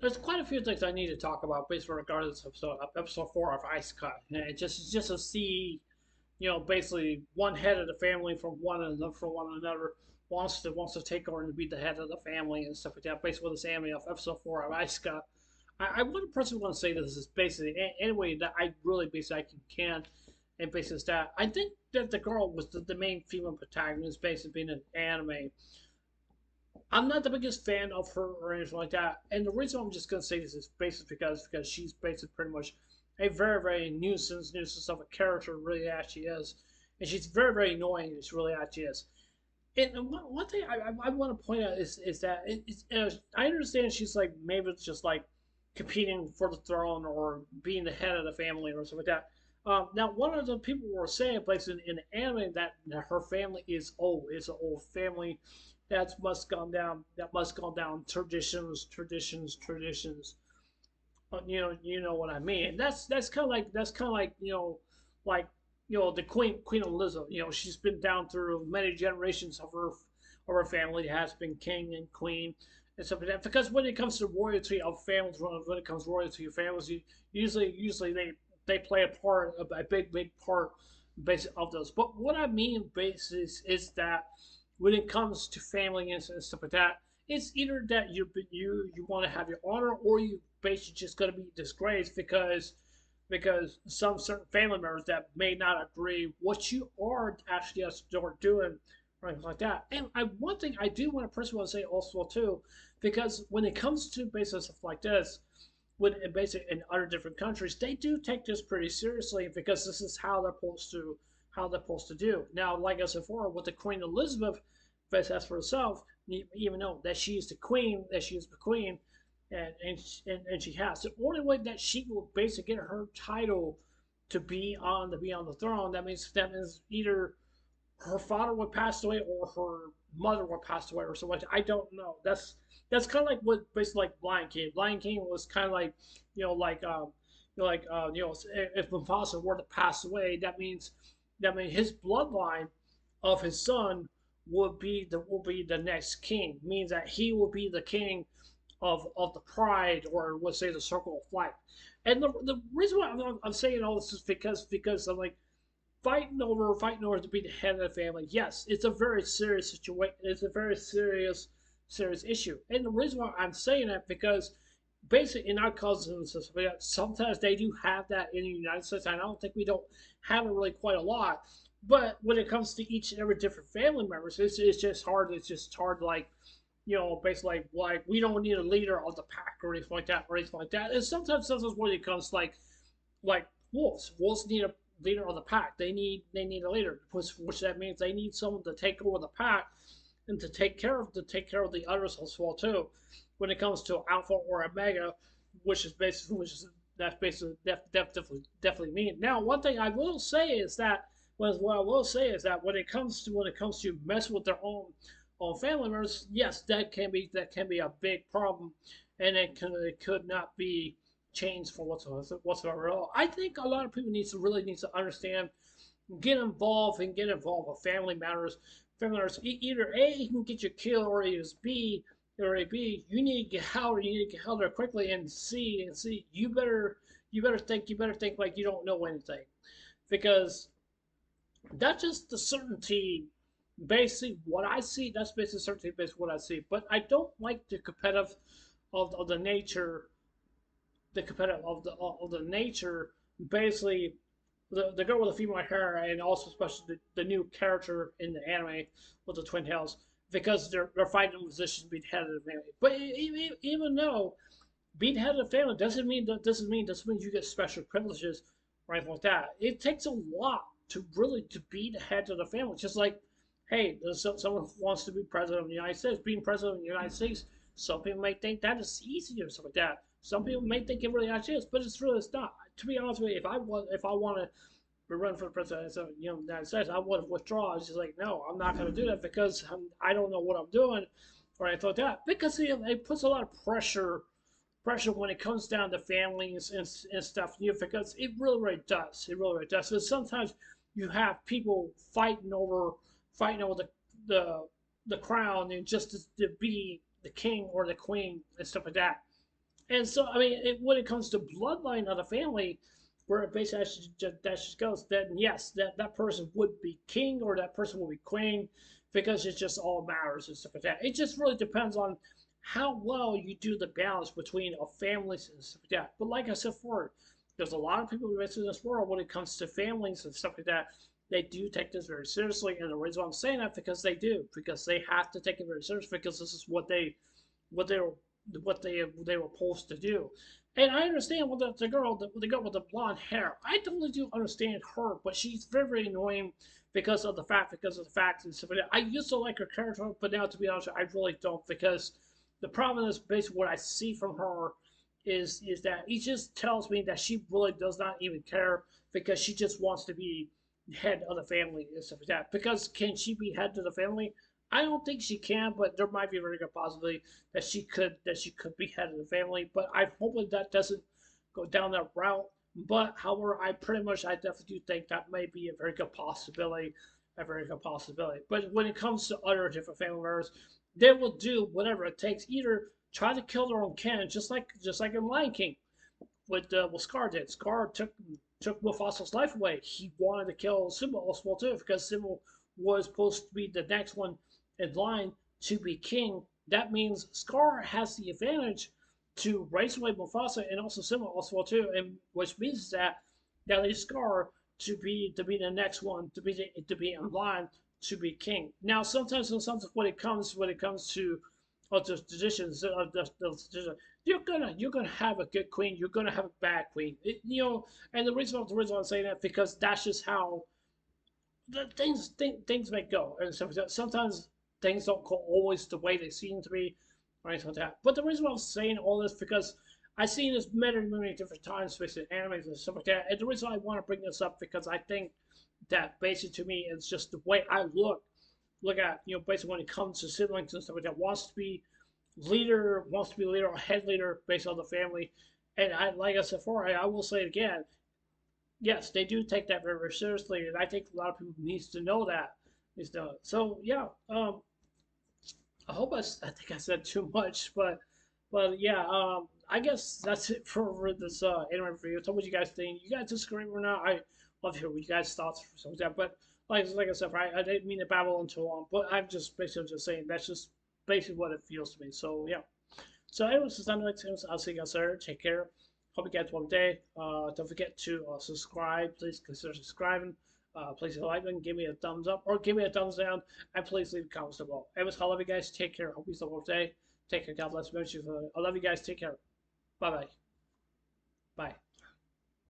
There's quite a few things I need to talk about based on regardless of episode 4 of Isuca. And just to see, basically one head of the family from one another wants to take over and be the head of the family and stuff like that. Basically, with this anime of episode 4 of Isuca. I would personally want to say this is basically any way that I really basically can and basically that I think that the girl was the main female protagonist basically being an anime. I'm not the biggest fan of her or anything like that. And the reason I'm just gonna say this is basically because she's basically pretty much a very nuisance of a character really actually is, and she's very annoying. She really actually is. And one thing I want to point out is that I understand she's like maybe it's just like competing for the throne or being the head of the family or something like that. Now, one of the people were saying, place in the anime, that her family is old. It's an old family that must gone down traditions. You know what I mean. That's kind of like like the Queen Elizabeth. She's been down through many generations of her family has been king and queen and stuff like that. Because when it comes to royalty of families, when it comes to royalty of families, usually they play a part, a big part, basically of those. But what I mean, basically, is that when it comes to family and stuff like that, it's either that you want to have your honor, or you basically just going to be disgraced because some certain family members that may not agree what you are actually are doing, right, like that. And one thing I do want to personally want to say also too, because when it comes to basic stuff like this, when basically in other different countries, they do take this pretty seriously because this is how they're supposed to do. Now, like I said before, with the Queen Elizabeth, as for herself, even though that she is the queen, and she has the only way that she will basically get her title to be on the throne. That means either her father would pass away or her mother would pass away or something. I don't know. That's kind of like what basically like Lion King. Lion King was kind of like if Mufasa were to pass away, that means his bloodline of his son will be the next king. Means that he will be the king of the pride, or let's say the circle of life. And the reason why I'm saying all this is because I'm like fighting over to be the head of the family. Yes, it's a very serious situation. It's a very serious issue. And the reason why I'm saying that because basically in our cousins, sometimes they do have that in the United States. I don't think we don't have it really quite a lot. But when it comes to each and every different family members, it's just hard. It's just hard, like basically like we don't need a leader of the pack or anything like that or anything like that. And sometimes when it comes like wolves. Wolves need a leader of the pack. They need a leader, which that means they need someone to take over the pack and to take care of the others as well too. When it comes to alpha or omega, that's basically definitely me. Now, one thing I will say is that what I will say is that when it comes to messing with their own family members, yes, that can be a big problem, and it could not be changed for whatsoever at all. I think a lot of people need to understand, get involved with family matters. Family matters. Either A, you can get you killed, or B, you need to get out, or you need to get out there quickly. And C, you better think like you don't know anything, because that's just the certainty. Basically, what I see, that's basically certainty based what I see. But I don't like the competitive of the nature, the competitive of the nature. Basically, the girl with the female hair, and also especially the new character in the anime with the twin tails, because they're fighting positions being head of the family. But even though being head of the family doesn't mean you get special privileges or anything like that. It takes a lot to be the head of the family. Just like, hey, there's someone who wants to be president of the United States. Being president of the United States, some people may think that is easy or something like that. Some people may think it really actually is, but it's not. To be honest with you, if I want to run for the president of the United States, I would withdraw. It's just like, no, I'm not going to do that because I don't know what I'm doing or anything like that. Because it puts a lot of pressure when it comes down to families and stuff, because it really does. It really does. Because sometimes you have people fighting over the crown, and just to be the king or the queen and stuff like that. And so, I mean, when it comes to bloodline of the family, where it basically that just goes, then yes, that person would be king or that person would be queen because it just all matters and stuff like that. It just really depends on how well you do the balance between a families and stuff like that. But like I said before, there's a lot of people who in this world when it comes to families and stuff like that. They do take this very seriously, and the reason why I'm saying that because they do, because they have to take it very seriously because this is what they were they were supposed to do. And I understand with the girl with the blonde hair. I totally do understand her, but she's very very annoying because of the fact and stuff like that. I used to like her character, but now to be honest, I really don't because the problem is basically what I see from her is that it just tells me that she really does not even care because she just wants to be head of the family and stuff like that. Because can she be head of the family? I don't think she can, but there might be a very good possibility that she could be head of the family. But I hope that doesn't go down that route. But however, I definitely do think that may be a very good possibility, a very good possibility. But when it comes to other different family members, they will do whatever it takes. Either try to kill their own kin, just like in Lion King, what Scar did. Scar took Mufasa's life away. He wanted to kill Simba also too because Simba was supposed to be the next one in line to be king. That means Scar has the advantage to race away Mufasa and also Simba also too, and which means that leaves Scar to be the next one to be in line to be king. Now sometimes when it comes to the traditions you're gonna have a good queen, you're gonna have a bad queen. And the reason I'm saying that because that's just how things may go, and sometimes things don't go always the way they seem to be, or anything like that. But the reason why I'm saying all this because I've seen this many different times, especially in animes and stuff like that. And the reason I want to bring this up because I think that basically to me it's just the way I look at basically when it comes to siblings and stuff like that wants to be leader or head leader based on the family. And I like I said before, I will say it again. Yes, they do take that very, very seriously, and I think a lot of people needs to know that. So yeah, I hope I think I said too much, but yeah, I guess that's it for this anime review. Tell me what you guys think. You guys disagree or not? I love to hear what you guys thoughts for some of that. But like I said, I didn't mean to babble on too long, but I'm just basically just saying that's just basically what it feels to me. So yeah. So anyways, this is the next time. I'll see you guys later. Take care. Hope you guys have a day. Don't forget to subscribe. Please consider subscribing. Please hit a like button, give me a thumbs up or give me a thumbs down, and please leave comments below. Anyways, I love you guys. Take care. Hope you have a wonderful day. Take care. God bless you. I love you guys. Take care. Bye bye. Bye.